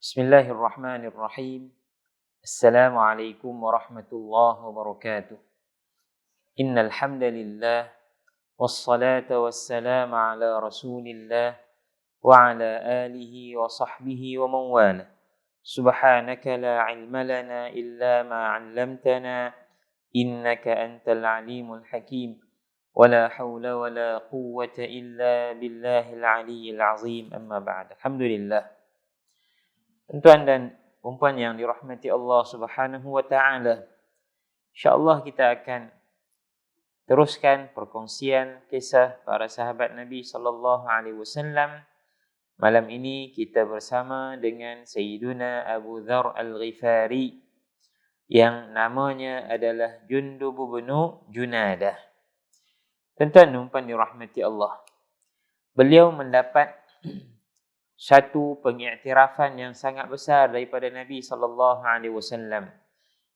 Bismillahirrahmanirrahim. Assalamualaikum warahmatullahi wabarakatuh. Innal hamdalillah wassalatu wassalamu ala Rasulillah wa ala alihi wa sahbihi wa man wala. Subhanaka la ilma lana illa ma 'allamtana innaka antal alimul hakim. Wala haula wala quwwata illa billahil aliyyil azim. Amma ba'd. Alhamdulillah. Tuan dan puan yang dirahmati Allah Subhanahu wa taala. Insya-Allah kita akan teruskan perkongsian kisah para sahabat Nabi sallallahu alaihi wasallam. Malam ini kita bersama dengan Sayyiduna Abu Dzar Al-Ghifari yang namanya adalah Jundub bin Junadah. Tuan dan puan dirahmati Allah. Beliau mendapat satu pengiktirafan yang sangat besar daripada Nabi sallallahu alaihi wasallam.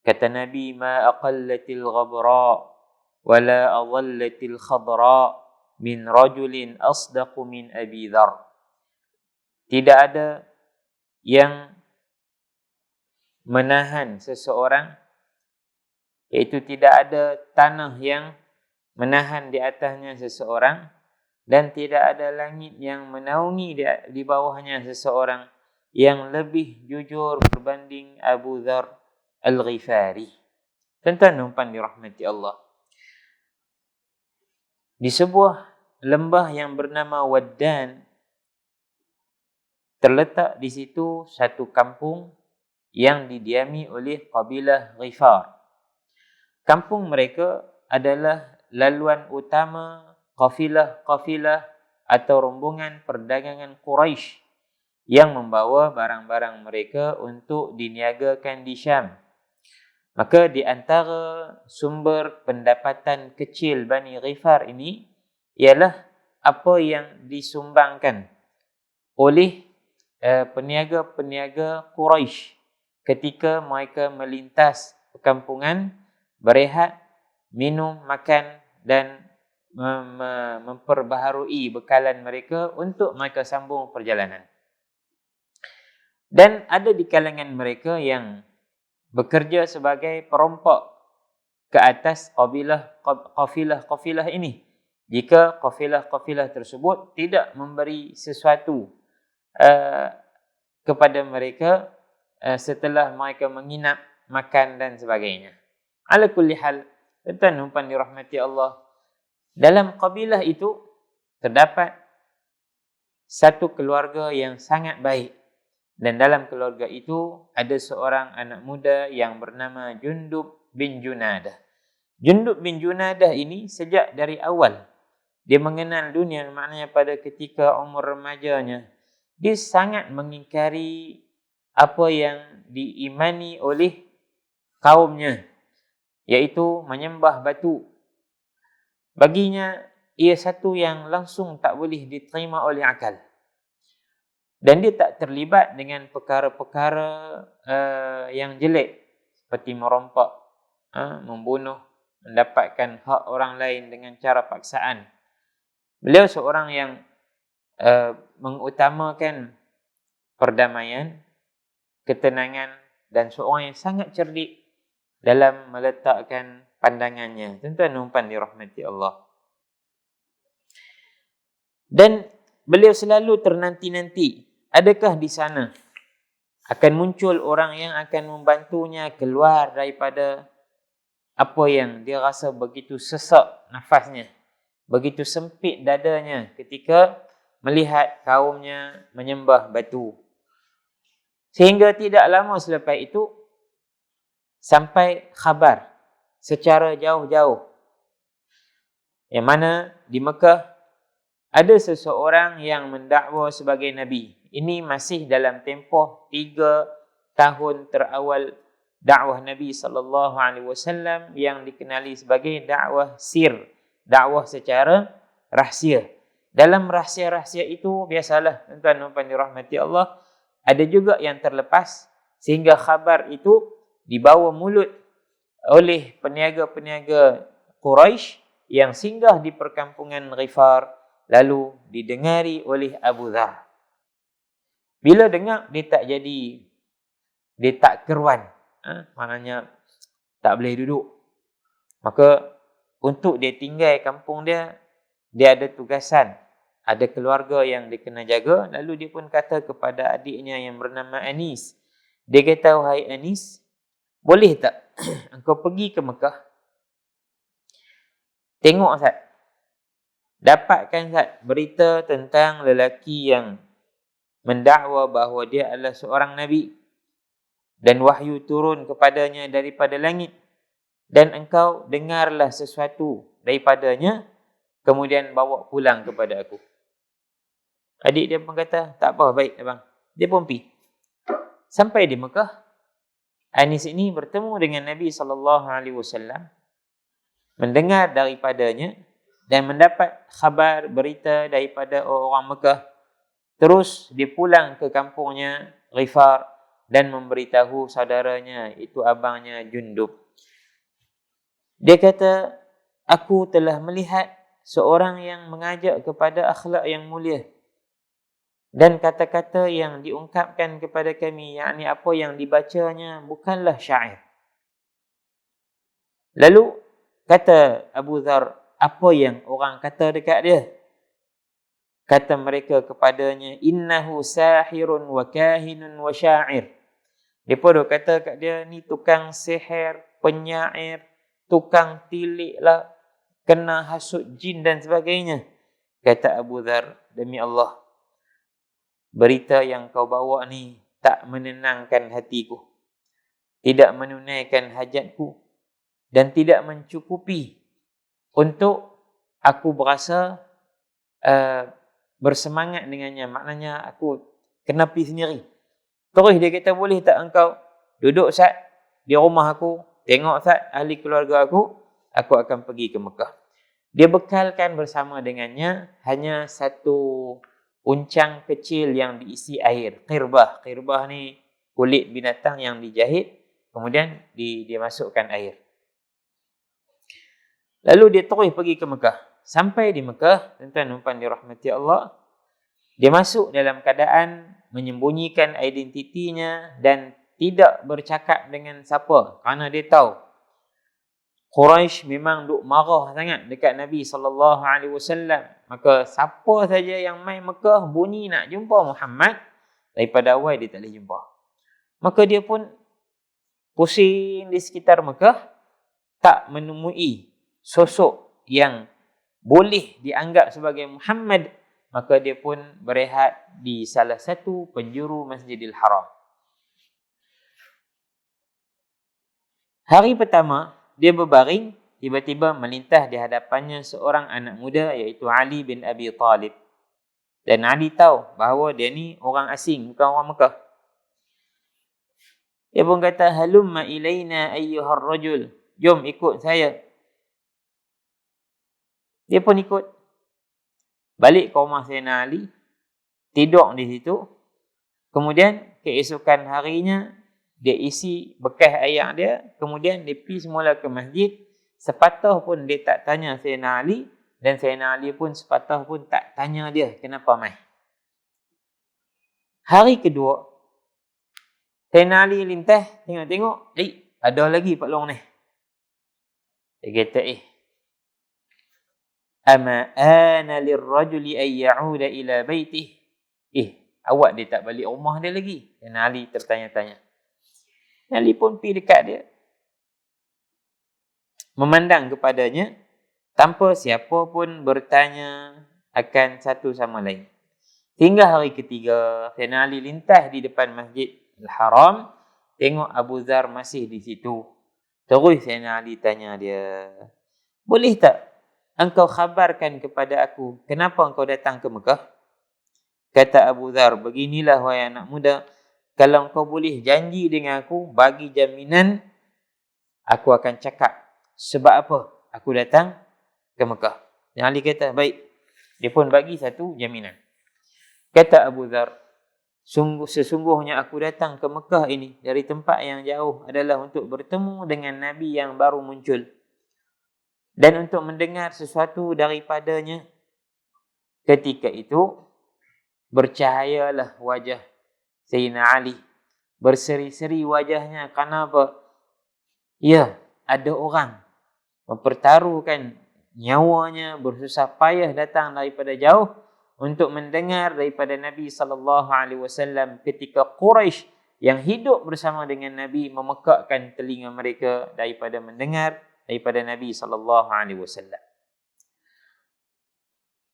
Kata Nabi, ma aqallatil ghabra wala adhallatil khadra min rajulin asdaqu min Abi Dzar. Tidak ada yang menahan seseorang, iaitu tidak ada tanah yang menahan di atasnya seseorang, dan tidak ada langit yang menaungi di bawahnya seseorang yang lebih jujur berbanding Abu Dzar Al-Ghifari. Tuan-tuan dirahmati Allah. Di sebuah lembah yang bernama Waddan, terletak di situ satu kampung yang didiami oleh kabilah Ghifar. Kampung mereka adalah laluan utama kafilah-kafilah atau rombongan perdagangan Quraisy yang membawa barang-barang mereka untuk diniagakan di Syam. Maka di antara sumber pendapatan kecil Bani Ghifar ini ialah apa yang disumbangkan oleh peniaga-peniaga Quraisy ketika mereka melintas perkampungan, berehat, minum, makan dan memperbaharui bekalan mereka untuk mereka sambung perjalanan. Dan ada di kalangan mereka yang bekerja sebagai perompok ke atas kafilah-kafilah ini. Jika kafilah-kafilah tersebut tidak memberi sesuatu kepada mereka setelah mereka menginap, makan dan sebagainya. Ala kulli hal, tuan-tuan dirahmati Allah, dalam kabilah itu terdapat satu keluarga yang sangat baik, dan dalam keluarga itu ada seorang anak muda yang bernama Jundub bin Junadah. Jundub bin Junadah ini sejak dari awal dia mengenal dunia, maknanya pada ketika umur remajanya dia sangat mengingkari apa yang diimani oleh kaumnya, iaitu menyembah batu. Baginya, ia satu yang langsung tak boleh diterima oleh akal. Dan dia tak terlibat dengan perkara-perkara yang jelek seperti merompak, membunuh, mendapatkan hak orang lain dengan cara paksaan. Beliau seorang yang mengutamakan perdamaian, ketenangan, dan seorang yang sangat cerdik dalam meletakkan pandangannya. Tuan-tuan dirahmati Allah. Dan beliau selalu ternanti-nanti, adakah di sana akan muncul orang yang akan membantunya keluar daripada apa yang dia rasa begitu sesak nafasnya, begitu sempit dadanya ketika melihat kaumnya menyembah batu. Sehingga tidak lama selepas itu sampai khabar secara jauh-jauh yang mana di Mekah ada seseorang yang mendakwa sebagai Nabi. Ini masih dalam tempoh 3 tahun terawal dakwah Nabi SAW yang dikenali sebagai dakwah sir, dakwah secara rahsia. Dalam rahsia-rahsia itu biasalah tuan-tuan dirahmati Allah, ada juga yang terlepas sehingga khabar itu dibawa mulut oleh peniaga-peniaga Quraisy yang singgah di perkampungan Ghifar, lalu didengari oleh Abu Dzar. Bila dengar, dia tak keruan. Maknanya tak boleh duduk. Maka untuk dia tinggal kampung dia ada tugasan. Ada keluarga yang dia kena jaga. Lalu dia pun kata kepada adiknya yang bernama Anis. Dia kata, wahai Anis, boleh tak engkau pergi ke Mekah? Tengok Ustaz. Dapatkan Ustaz berita tentang lelaki yang mendakwa bahawa dia adalah seorang Nabi. Dan wahyu turun kepadanya daripada langit. Dan engkau dengarlah sesuatu daripadanya. Kemudian bawa pulang kepada aku. Adik dia pun kata, tak apa, baik abang. Dia pun pergi. Sampai di Mekah, Anis ini bertemu dengan Nabi SAW. Mendengar daripadanya. Dan mendapat khabar berita daripada orang Mekah. Terus dia pulang ke kampungnya Ghifar. Dan memberitahu saudaranya, itu abangnya Jundub. Dia kata, aku telah melihat seorang yang mengajak kepada akhlak yang mulia. Dan kata-kata yang diungkapkan kepada kami, yakni apa yang dibacanya bukanlah syair. Lalu kata Abu Dhar, apa yang orang kata dekat dia? Kata mereka kepadanya, innahu sahirun wa kahinun wa syair. Dia pun kata kat dia, ni tukang sihir, penyair, tukang tilik lah, kena hasut jin dan sebagainya. Kata Abu Dhar, demi Allah, berita yang kau bawa ni tak menenangkan hatiku, tidak menunaikan hajatku, dan tidak mencukupi untuk aku berasa bersemangat dengannya. Maknanya aku kena pergi sendiri. Terus dia kata, boleh tak engkau duduk Ustaz di rumah aku, tengok Ustaz ahli keluarga aku akan pergi ke Mekah. Dia bekalkan bersama dengannya hanya satu uncang kecil yang diisi air. Qirbah. Qirbah ni kulit binatang yang dijahit, kemudian dia masukkan air. Lalu dia terus pergi ke Mekah. Sampai di Mekah, tuan-tuan dan puan dirahmati Allah, dia masuk dalam keadaan menyembunyikan identitinya dan tidak bercakap dengan siapa. Kerana dia tahu Quraisy memang duk marah sangat dekat Nabi SAW. Maka siapa saja yang main Mekah bunyi nak jumpa Muhammad, daripada awal dia tak boleh jumpa. Maka dia pun pusing di sekitar Mekah, tak menemui sosok yang boleh dianggap sebagai Muhammad. Maka dia pun berehat di salah satu penjuru Masjidil Haram. Hari pertama, dia berbaring, tiba-tiba melintas di hadapannya seorang anak muda, iaitu Ali bin Abi Talib. Dan Ali tahu bahawa dia ni orang asing, bukan orang Mekah. Dia pun kata, halumma ilaina ayyuhar rajul. Jom ikut saya. Dia pun ikut. Balik ke rumah Sayyidina Ali, tidur di situ. Kemudian keesokan harinya dia isi bekas ayak dia, kemudian dia pergi semula ke masjid. Sepatah pun dia tak tanya Sayyidina Ali, dan Sayyidina Ali pun sepatah pun tak tanya dia kenapa mai. Hari kedua, Sayyidina Ali lintas, tengok-tengok, ada lagi Pak Long ni. Dia kata, ama ana lirrajuli ay ya'uda ila baitih. Awak dia tak balik rumah dia lagi. Dan Ali tertanya-tanya. Ali pun pergi dekat dia, memandang kepadanya tanpa siapa pun bertanya akan satu sama lain. Hingga hari ketiga, Sayyidina Ali lintas di depan Masjid Al-Haram, tengok Abu Dhar masih di situ. Terus Sayyidina Ali tanya dia, boleh tak engkau khabarkan kepada aku kenapa engkau datang ke Mekah? Kata Abu Dhar, beginilah wahai anak muda, kalau engkau boleh janji dengan aku, bagi jaminan, aku akan cakap sebab apa aku datang ke Mekah. Yang Ali kata, baik. Dia pun bagi satu jaminan. Kata Abu Dhar, sesungguhnya aku datang ke Mekah ini dari tempat yang jauh adalah untuk bertemu dengan Nabi yang baru muncul. Dan untuk mendengar sesuatu daripadanya. Ketika itu, bercahayalah wajah Sayyidina Ali. Berseri-seri wajahnya. Kenapa? Ya, ada orang mempertaruhkan nyawanya, bersusah payah datang daripada jauh untuk mendengar daripada Nabi SAW ketika Quraisy yang hidup bersama dengan Nabi memekakkan telinga mereka daripada mendengar daripada Nabi SAW.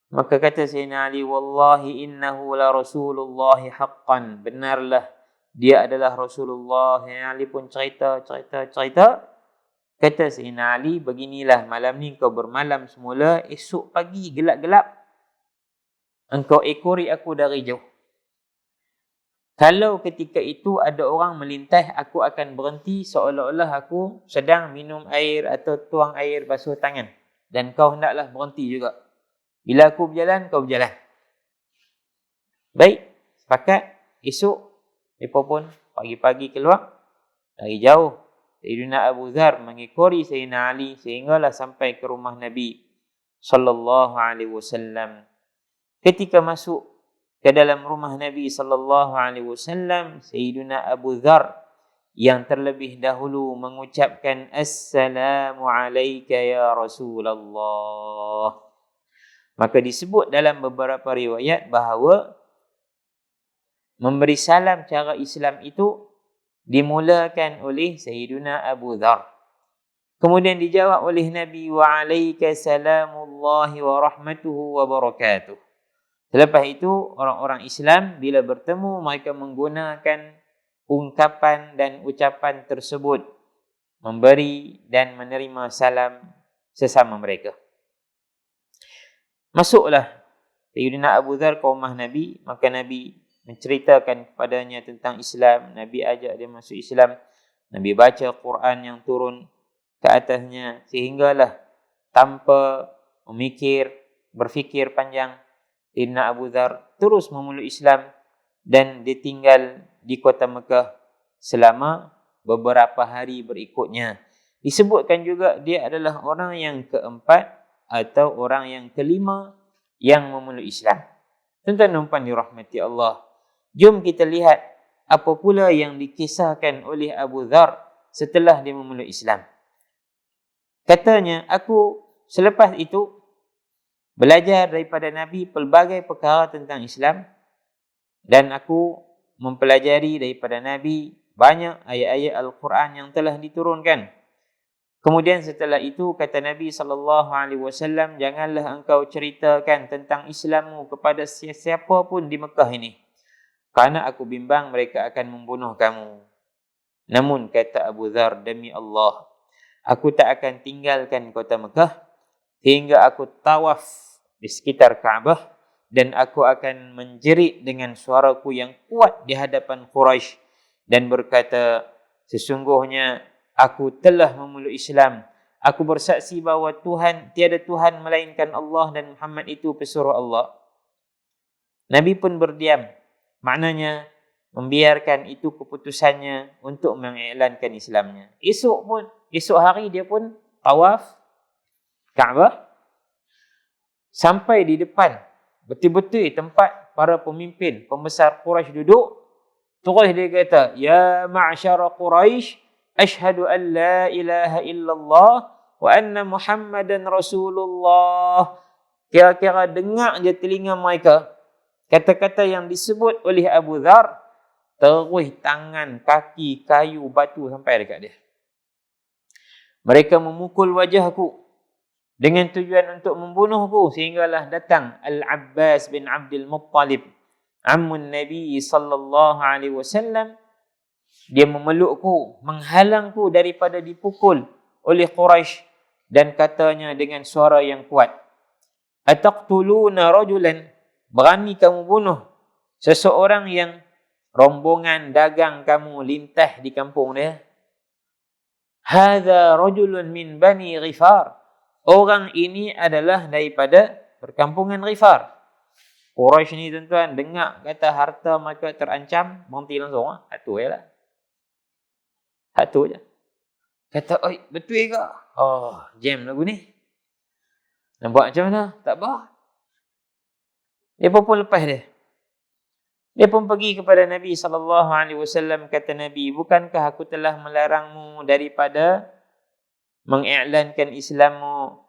Maka kata Sayyidina Ali, wallahi innahu la Rasulullah haqqan. Benarlah dia adalah Rasulullah. Sayyidina Ali pun cerita. Kata Sayyidina Ali, beginilah malam ni kau bermalam semula, esok pagi gelap-gelap engkau ekori aku dari jauh. Kalau ketika itu ada orang melintas, aku akan berhenti seolah-olah aku sedang minum air atau tuang air basuh tangan. Dan kau hendaklah berhenti juga. Bila aku berjalan, kau berjalan. Baik, sepakat. Esok, mereka pun pagi-pagi keluar dari jauh. Sayyidina Abu Dhar mengikori Sayyidina Ali sehinggalah sampai ke rumah Nabi SAW. Ketika masuk ke dalam rumah Nabi SAW, Sayyidina Abu Dhar yang terlebih dahulu mengucapkan Assalamu alayka ya Rasulullah. Maka disebut dalam beberapa riwayat bahawa memberi salam cara Islam itu dimulakan oleh Sayyidina Abu Dhar. Kemudian dijawab oleh Nabi, wa alayka salamullahi wa rahmatuhu wa barakatuh. Selepas itu, orang-orang Islam bila bertemu, mereka menggunakan ungkapan dan ucapan tersebut, memberi dan menerima salam sesama mereka. Masuklah Sayyidina Abu Dhar ke rumah Nabi, maka Nabi menceritakan kepadanya tentang Islam. Nabi ajak dia masuk Islam. Nabi baca Quran yang turun ke atasnya sehinggalah tanpa berfikir panjang, Sayyidina Abu Dhar terus memeluk Islam dan dia tinggal di kota Mekah selama beberapa hari berikutnya. Disebutkan juga dia adalah orang yang keempat atau orang yang kelima yang memeluk Islam. Tuan-tuan dan puan dirahmati Allah. Jom kita lihat apa pula yang dikisahkan oleh Abu Dhar setelah dia memeluk Islam. Katanya, aku selepas itu belajar daripada Nabi pelbagai perkara tentang Islam dan aku mempelajari daripada Nabi banyak ayat-ayat Al-Quran yang telah diturunkan. Kemudian setelah itu kata Nabi SAW, janganlah engkau ceritakan tentang Islammu kepada siapa pun di Mekah ini, kerana aku bimbang mereka akan membunuh kamu. Namun kata Abu Dhar, demi Allah, aku tak akan tinggalkan kota Mekah hingga aku tawaf di sekitar Kaabah dan aku akan menjerit dengan suaraku yang kuat di hadapan Quraisy dan berkata, sesungguhnya aku telah memeluk Islam. Aku bersaksi bahawa tiada Tuhan melainkan Allah dan Muhammad itu pesuruh Allah. Nabi pun berdiam. Maknanya membiarkan itu keputusannya untuk mengiklankan Islamnya. Esok hari dia pun tawaf Kaabah sampai di depan betul-betul tempat para pemimpin pembesar Quraisy duduk. Terus dia kata, ya ma'syara Quraisy, ashhadu an la ilaha illallah wa anna Muhammadan Rasulullah. Kira-kira dengar je telinga mereka kata-kata yang disebut oleh Abu Dhar, terus tangan, kaki, kayu, batu sampai dekat dia. Mereka memukul wajahku dengan tujuan untuk membunuhku sehinggalah datang Al-Abbas bin Abdul Muttalib, ammun Nabi sallallahu alaihi wasallam. Dia memelukku, menghalangku daripada dipukul oleh Quraisy dan katanya dengan suara yang kuat, ataqtuluna rajulan, berani kamu bunuh seseorang yang rombongan dagang kamu lintas di kampung dia? Hadza rajulun min bani Ghifar, orang ini adalah daripada perkampungan Ghifar. Quraisy ni tuan-tuan dengar kata harta mereka terancam, berhenti langsung. Satu je lah. Satu je. Kata, oi, betul ke? Oh, jam lagu ni. Nampak macam mana? Tak apa. Dia pun lepas dia. Dia pun pergi kepada Nabi SAW, kata Nabi, bukankah aku telah melarangmu daripada mengiklankan Islammu?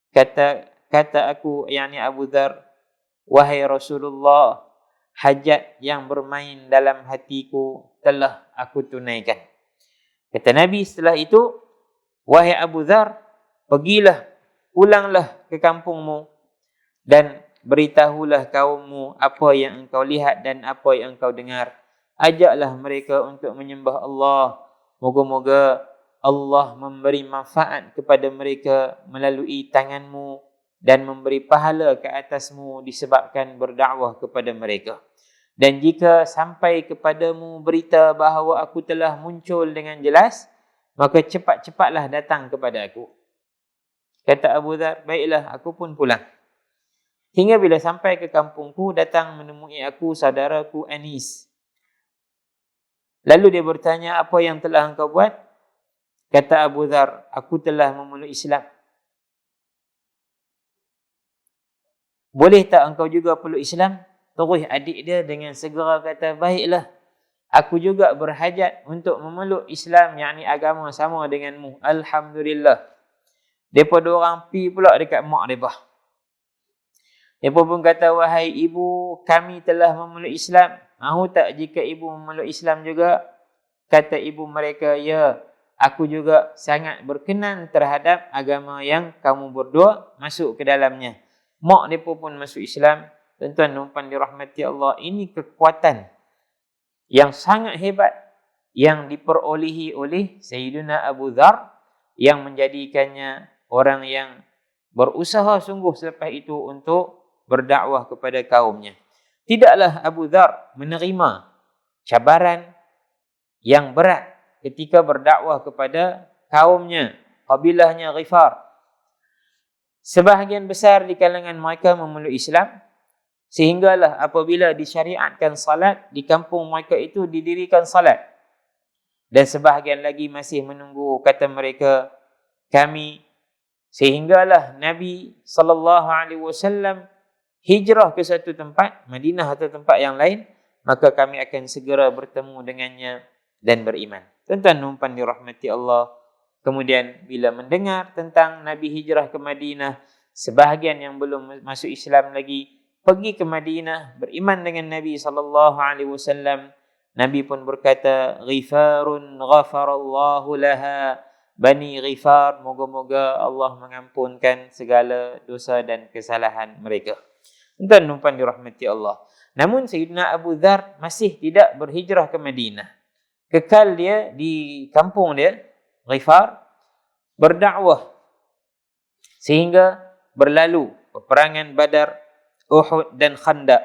Kata aku, yakni Abu Dhar, wahai Rasulullah, hajat yang bermain dalam hatiku telah aku tunaikan. Kata Nabi setelah itu, wahai Abu Dhar, pulanglah ke kampungmu dan beritahulah kaummu apa yang engkau lihat dan apa yang engkau dengar. Ajaklah mereka untuk menyembah Allah. Moga-moga Allah memberi manfaat kepada mereka melalui tanganmu dan memberi pahala ke atasmu disebabkan berdakwah kepada mereka. Dan jika sampai kepadamu berita bahawa aku telah muncul dengan jelas, maka cepat-cepatlah datang kepada aku. Kata Abu Dhar, baiklah, aku pun pulang. Hingga bila sampai ke kampungku, datang menemui aku saudaraku Anis. Lalu dia bertanya, apa yang telah engkau buat? Kata Abu Dhar, aku telah memeluk Islam. Boleh tak engkau juga peluk Islam? Terus adik dia dengan segera kata, baiklah, aku juga berhajat untuk memeluk Islam, yakni agama sama denganmu. Alhamdulillah. Mereka dua orang pi pula dekat mak mereka. Mereka pun kata, wahai ibu, kami telah memeluk Islam. Mahu tak jika ibu memeluk Islam juga? Kata ibu mereka, ya, aku juga sangat berkenan terhadap agama yang kamu berdua masuk ke dalamnya. Mak mereka pun masuk Islam. Tuan-tuan dan puan dirahmati Allah, ini kekuatan yang sangat hebat yang diperolehi oleh Sayyidina Abu Dhar yang menjadikannya orang yang berusaha sungguh selepas itu untuk berdakwah kepada kaumnya. Tidaklah Abu Dhar menerima cabaran yang berat ketika berdakwah kepada kaumnya, kabilahnya Ghifar. Sebahagian besar di kalangan mereka memeluk Islam, sehinggalah apabila disyariatkan salat, di kampung mereka itu didirikan salat. Dan sebahagian lagi masih menunggu, kata mereka, kami, sehinggalah Nabi SAW hijrah ke satu tempat, Madinah atau tempat yang lain, maka kami akan segera bertemu dengannya dan beriman. Tuan-tuan dan puan dirahmati Allah, kemudian bila mendengar tentang Nabi hijrah ke Madinah, sebahagian yang belum masuk Islam lagi pergi ke Madinah, beriman dengan Nabi SAW. Nabi pun berkata, Ghifarun ghafarallahu laha, Bani Ghifar, moga-moga Allah mengampunkan segala dosa dan kesalahan mereka. Tuan-tuan dan puan dirahmati Allah. Namun Sayyidina Abu Dhar masih tidak berhijrah ke Madinah. Kekal dia di kampung dia, Ghifar, berdakwah. Sehingga berlalu peperangan Badar, Uhud dan Khandaq.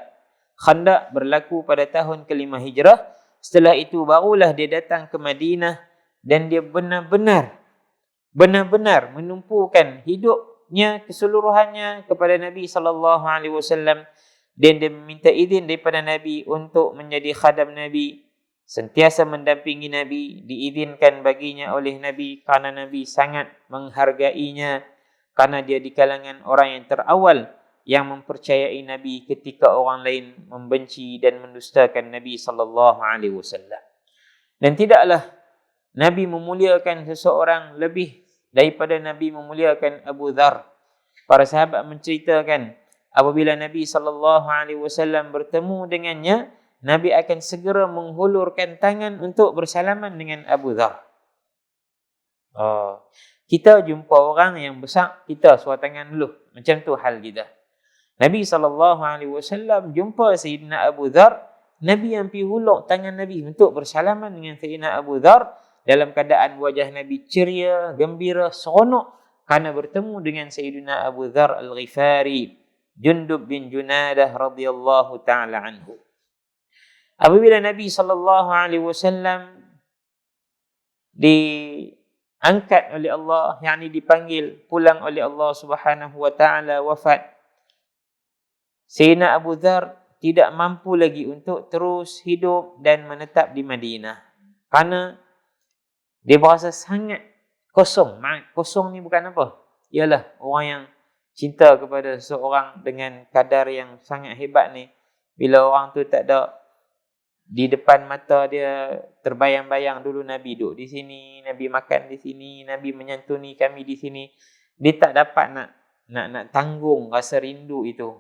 Khandaq berlaku pada tahun ke-5 Hijrah. Setelah itu barulah dia datang ke Madinah dan dia benar-benar menumpukan hidupnya keseluruhannya kepada Nabi SAW, dan dia meminta izin daripada Nabi untuk menjadi khadam Nabi, sentiasa mendampingi Nabi, diizinkan baginya oleh Nabi kerana Nabi sangat menghargainya, kerana dia di kalangan orang yang terawal yang mempercayai Nabi ketika orang lain membenci dan mendustakan Nabi SAW. Dan tidaklah Nabi memuliakan seseorang lebih daripada Nabi memuliakan Abu Dhar. Para sahabat menceritakan, apabila Nabi SAW bertemu dengannya, Nabi akan segera menghulurkan tangan untuk bersalaman dengan Abu Dhar. Kita jumpa orang yang besar, kita suar tangan dulu. Macam tu hal kita. Nabi SAW jumpa Sayyidina Abu Dhar, Nabi yang pergi hulur tangan Nabi untuk bersalaman dengan Sayyidina Abu Dhar dalam keadaan wajah Nabi ceria, gembira, seronok kerana bertemu dengan Sayyidina Abu Dhar Al-Ghifari, Jundub bin Junadah radhiyallahu ta'ala anhu. Apabila Nabi SAW diangkat oleh Allah, yakni dipanggil pulang oleh Allah Subhanahu wa taala, wafat, Sayyidina Abu Dhar tidak mampu lagi untuk terus hidup dan menetap di Madinah. Kerana dia berasa sangat kosong. Kosong ni bukan apa? Ialah orang yang cinta kepada seseorang dengan kadar yang sangat hebat ni. Bila orang tu tak ada Di depan mata dia terbayang-bayang dulu Nabi duduk di sini, Nabi makan di sini, Nabi menyantuni kami di sini. Dia tak dapat nak tanggung rasa rindu itu.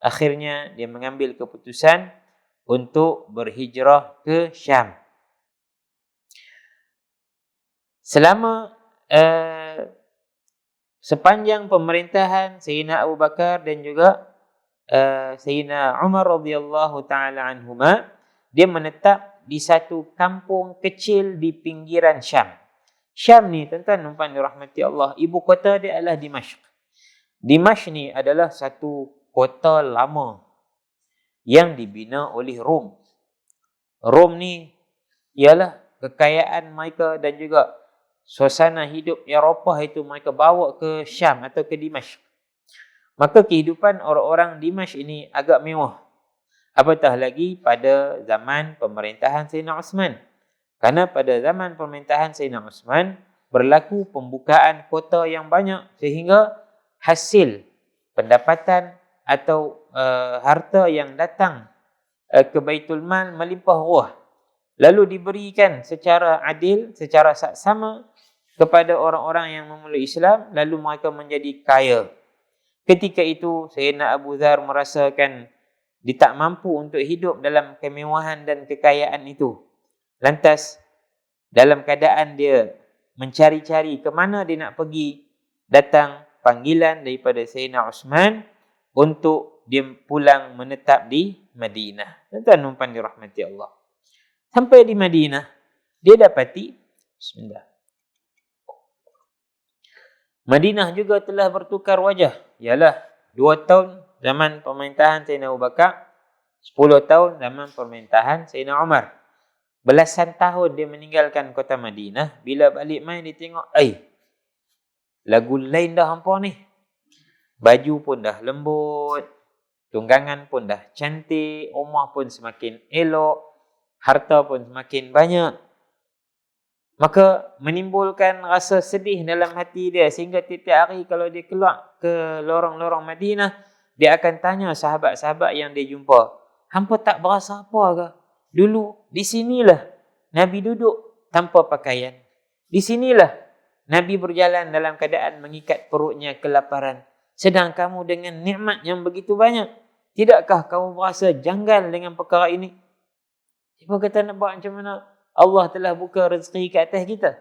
Akhirnya dia mengambil keputusan untuk berhijrah ke Syam. Selama sepanjang pemerintahan Sayyidina Abu Bakar dan juga Sayyidina Umar radhiyallahu taala anhuma, dia menetap di satu kampung kecil di pinggiran Syam. Syam ni tuan-tuan dan puan dirahmati Allah, ibu kota dia adalah Dimashq. Dimashq ni adalah satu kota lama yang dibina oleh Rom. Rom ni ialah kekayaan mereka dan juga suasana hidup Eropah itu mereka bawa ke Syam atau ke Dimashq. Maka kehidupan orang-orang Dimashq ini agak mewah. Apatah lagi pada zaman pemerintahan Sayyidina Osman. Kerana pada zaman pemerintahan Sayyidina Osman berlaku pembukaan kota yang banyak sehingga hasil pendapatan atau harta yang datang ke Baitul Mal melimpah ruah. Lalu diberikan secara adil, secara saksama kepada orang-orang yang memeluk Islam, lalu mereka menjadi kaya. Ketika itu Sayyidina Abu Dzar merasakan dia tak mampu untuk hidup dalam kemewahan dan kekayaan itu. Lantas dalam keadaan dia mencari-cari ke mana dia nak pergi, datang panggilan daripada Sayyidina Uthman untuk dia pulang menetap di Madinah. Tuan-tuan dan puan dirahmati Allah. Sampai di Madinah, dia dapati bismillah. Madinah juga telah bertukar wajah. Ialah 2 tahun zaman pemerintahan Sayyidina Abu Bakar, 10 tahun zaman pemerintahan Sayyidina Umar. Belasan tahun dia meninggalkan kota Madinah. Bila balik main dia tengok, lagu lain dah hampa ni. Baju pun dah lembut, tunggangan pun dah cantik, rumah pun semakin elok, harta pun semakin banyak. Maka menimbulkan rasa sedih dalam hati dia sehingga tiap-tiap hari kalau dia keluar ke lorong-lorong Madinah, dia akan tanya sahabat-sahabat yang dia jumpa, hampa tak berasa apa ke? Dulu di sinilah Nabi duduk tanpa pakaian. Di sinilah Nabi berjalan dalam keadaan mengikat perutnya kelaparan. Sedang kamu dengan nikmat yang begitu banyak, tidakkah kamu berasa janggal dengan perkara ini? Siapa kata nak buat macam mana? Allah telah buka rezeki ke atas kita.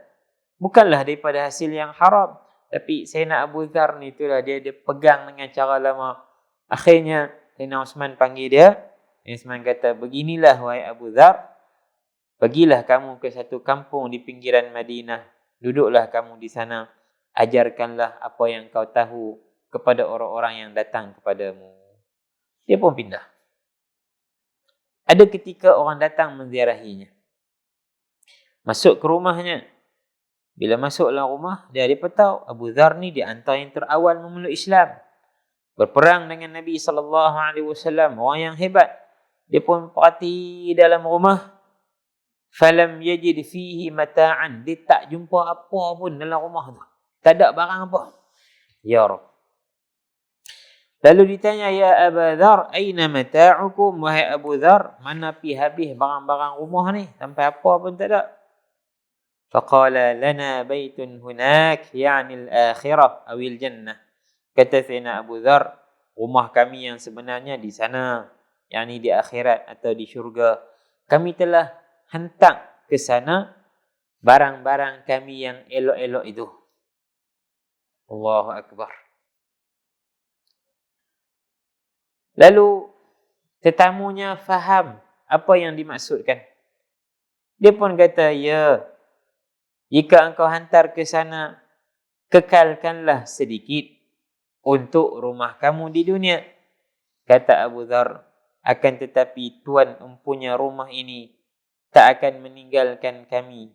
Bukanlah daripada hasil yang haram. Tapi Sayyidina Abu Dzar ni itulah dia pegang dengan cara lama. Akhirnya Sayyidina Uthman panggil dia. Uthman kata, beginilah wahai Abu Dzar. Pergilah kamu ke satu kampung di pinggiran Madinah. Duduklah kamu di sana. Ajarkanlah apa yang kau tahu kepada orang-orang yang datang kepadamu. Dia pun pindah. Ada ketika orang datang menziarahinya. Masuk ke rumahnya. Bila masuk dalam rumah, dia tahu Abu Dzar ni dia antara yang terawal memeluk Islam. Berperang dengan Nabi SAW, orang yang hebat. Dia pun perhati dalam rumah. Falam yajid fihi mata'an. Dia tak jumpa apa pun dalam rumah tu. Tak ada barang apa. Ya Rabb. Lalu ditanya, ya Abu Dzar, aina mata'ukum? Wahai Abu Dzar, mana pi habis barang-barang rumah ni? Sampai apa pun tak ada. Faqala lana baitun hunak, yani al-akhirah awil jannah. Kata Sayyidina Abu Dzar, rumah kami yang sebenarnya di sana, yani di akhirat atau di syurga. Kami telah hantar ke sana barang-barang kami yang elok-elok itu. Allahu Akbar. Lalu tetamunya faham apa yang dimaksudkan. Dia pun kata, ya, jika engkau hantar ke sana, kekalkanlah sedikit untuk rumah kamu di dunia. Kata Abu Dzar, akan tetapi tuan empunya rumah ini tak akan meninggalkan kami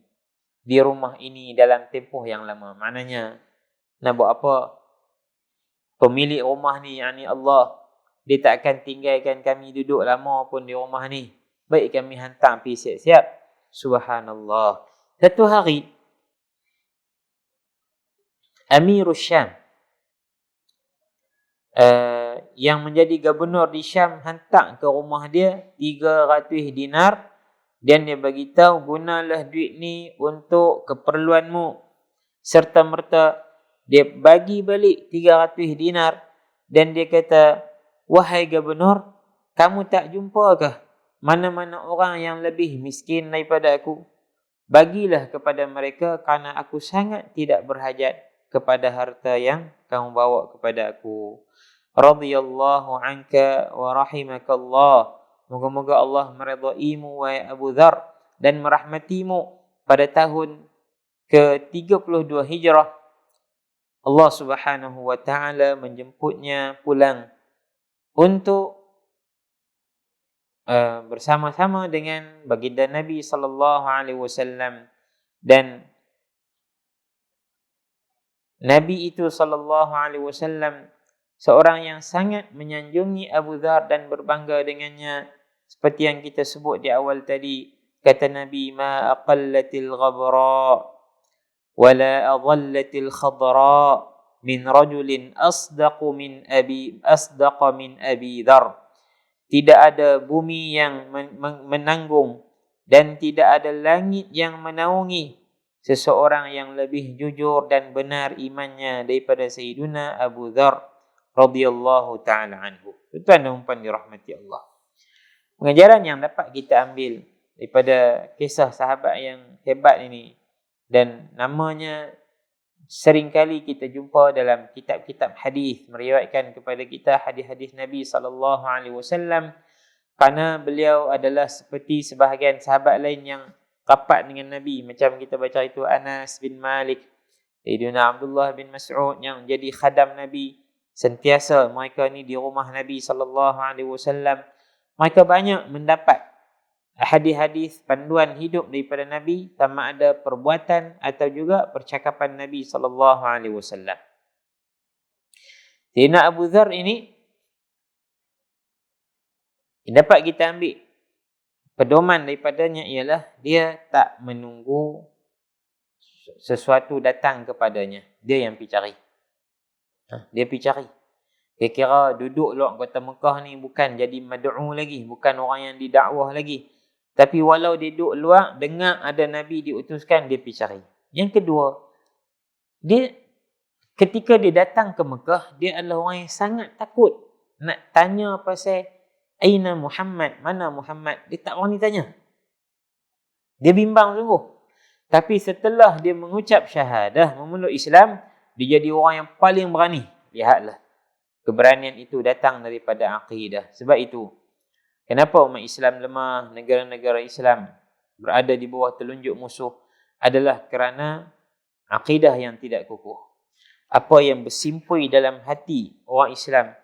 di rumah ini dalam tempoh yang lama. Maknanya, nak buat apa? Pemilik rumah ni, yakni Allah, dia tak akan tinggalkan kami duduk lama pun di rumah ni. Baik kami hantar pergi siap-siap. Subhanallah. Satu hari, Amirul Syam, yang menjadi gubernur di Syam, hantar ke rumah dia 300 dinar Dan dia bagi tahu, gunalah duit ni untuk keperluanmu. Serta merta dia bagi balik 300 dinar dan dia kata, wahai gubernur, kamu tak jumpakah mana-mana orang yang lebih miskin daripada aku? Bagilah kepada mereka kerana aku sangat tidak berhajat kepada harta yang kamu bawa kepada aku. Radhiyallahu anka wa rahimakallah. Moga-moga Allah meridaimu wahai Abu Dzar dan merahmatimu. Pada tahun ke-32 Hijrah, Allah Subhanahu wa taala menjemputnya pulang untuk bersama-sama dengan baginda Nabi sallallahu alaihi wasallam. Dan Nabi itu sallallahu alaihi wasallam seorang yang sangat menyanjungi Abu Dzar dan berbangga dengannya. Seperti yang kita sebut di awal tadi, kata Nabi, ma aqallatil ghabra wa la adhallatil khadra min rajulin asdaqa min Abi Dzar. Tidak ada bumi yang menanggung dan tidak ada langit yang menaungi seseorang yang lebih jujur dan benar imannya daripada Sayyiduna Abu Dzar radhiyallahu taala anhu. Tuan dan puan dirahmati Allah. Pengajaran yang dapat kita ambil daripada kisah sahabat yang hebat ini, dan namanya seringkali kita jumpa dalam kitab-kitab hadis, meriwayatkan kepada kita hadis-hadis Nabi sallallahu alaihi wasallam, kerana beliau adalah seperti sebahagian sahabat lain yang rapat dengan Nabi. Macam kita baca itu Anas bin Malik, Sayyidina Abdullah bin Mas'ud yang jadi khadam Nabi. Sentiasa mereka ni di rumah Nabi sallallahu alaihi wasallam. Mereka banyak mendapat hadis-hadis panduan hidup daripada Nabi, sama ada perbuatan atau juga percakapan Nabi sallallahu alaihi wasallam. Sayyidina Abu Dzar ini dapat kita ambil pedoman daripadanya ialah dia tak menunggu sesuatu datang kepadanya, dia yang pergi cari. Dia pergi cari. Dia kira duduk luar kota Mekah ni bukan jadi mad'u lagi, bukan orang yang didakwah lagi. Tapi walau dia duduk luar, dengar ada Nabi diutuskan, dia pergi cari. Yang kedua, dia ketika dia datang ke Mekah, dia adalah orang yang sangat takut nak tanya pasal aina Muhammad, mana Muhammad. Dia tak berani tanya. Dia bimbang sungguh. Tapi setelah dia mengucap syahadah, memeluk Islam, dia jadi orang yang paling berani. Lihatlah. Keberanian itu datang daripada akidah. Sebab itu, kenapa umat Islam lemah, negara-negara Islam berada di bawah telunjuk musuh, adalah kerana akidah yang tidak kukuh. Apa yang bersimpui dalam hati orang Islam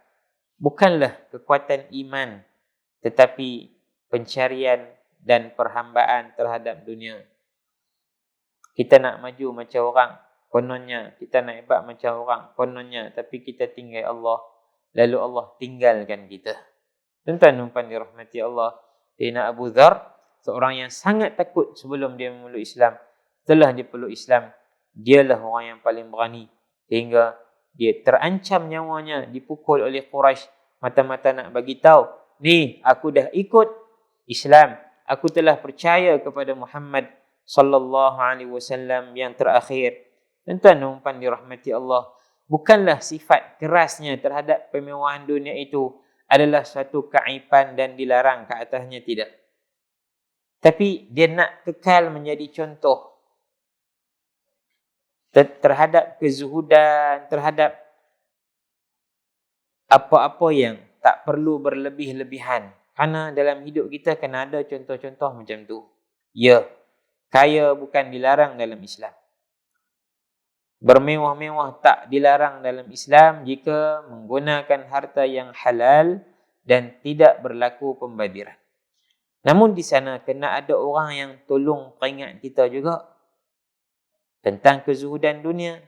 bukanlah kekuatan iman, tetapi pencarian dan perhambaan terhadap dunia. Kita nak maju macam orang, kononnya. Kita nak hebat macam orang, kononnya. Tapi kita tinggal Allah, lalu Allah tinggalkan kita. Tuan-tuan dan puan dirahmati Allah, Sayyidina Abu Dzar seorang yang sangat takut sebelum dia memeluk Islam. Setelah dia peluk Islam, dialah orang yang paling berani, sehingga dia terancam nyawanya, dipukul oleh Quraisy, mata-mata nak bagi tahu, ni aku dah ikut Islam, aku telah percaya kepada Muhammad sallallahu alaihi wasallam yang terakhir. Tuan-tuan dan puan dirahmati Allah, bukanlah sifat kerasnya terhadap kemewahan dunia itu adalah suatu keaiban dan dilarang ke atasnya, tidak. Tapi dia nak kekal menjadi contoh terhadap kezuhudan, terhadap apa-apa yang tak perlu berlebih-lebihan. Kerana dalam hidup kita kena ada contoh-contoh macam tu. Ya, kaya bukan dilarang dalam Islam. Bermewah-mewah tak dilarang dalam Islam jika menggunakan harta yang halal dan tidak berlaku pembadiran. Namun di sana kena ada orang yang tolong peringat kita juga tentang kezuhudan dunia,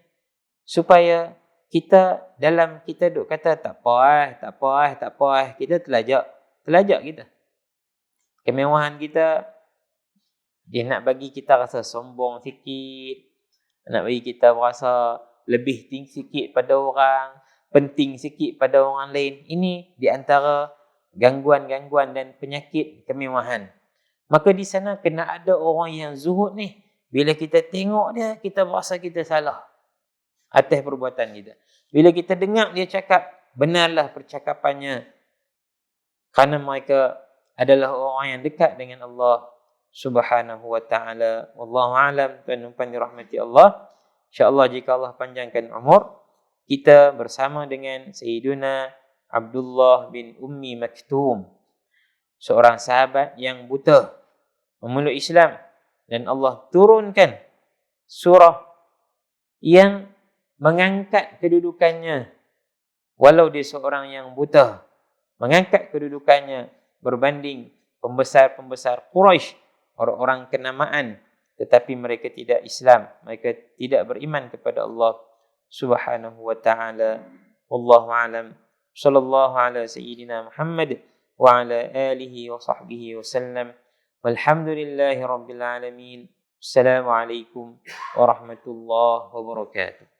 supaya kita dalam kita duk kata tak apa, kita telajak kita. Kemewahan kita, dia nak bagi kita rasa sombong sikit, nak bagi kita rasa lebih tinggi sikit pada orang, penting sikit pada orang lain. Ini di antara gangguan-gangguan dan penyakit kemewahan. Maka di sana kena ada orang yang zuhud ni. Bila kita tengok dia, kita rasa kita salah atas perbuatan kita. Bila kita dengar dia cakap, benarlah percakapannya. Kerana mereka adalah orang yang dekat dengan Allah Subhanahu wa ta'ala. Wallahu a'lam. Tuan-tuan dirahmati Allah. InsyaAllah jika Allah panjangkan umur, kita bersama dengan Sayyiduna Abdullah bin Ummi Maktum, seorang sahabat yang buta, memeluk Islam, dan Allah turunkan surah yang mengangkat kedudukannya, walau dia seorang yang buta, mengangkat kedudukannya berbanding pembesar-pembesar Quraisy, orang-orang kenamaan, tetapi mereka tidak Islam, mereka tidak beriman kepada Allah Subhanahu wa ta'ala. Wallahu a'lam. Sallallahu ala sayyidina Muhammad wa ala alihi wa sahbihi wa sallam. Walhamdulillahi rabbil alamin. Assalamualaikum warahmatullahi wabarakatuh.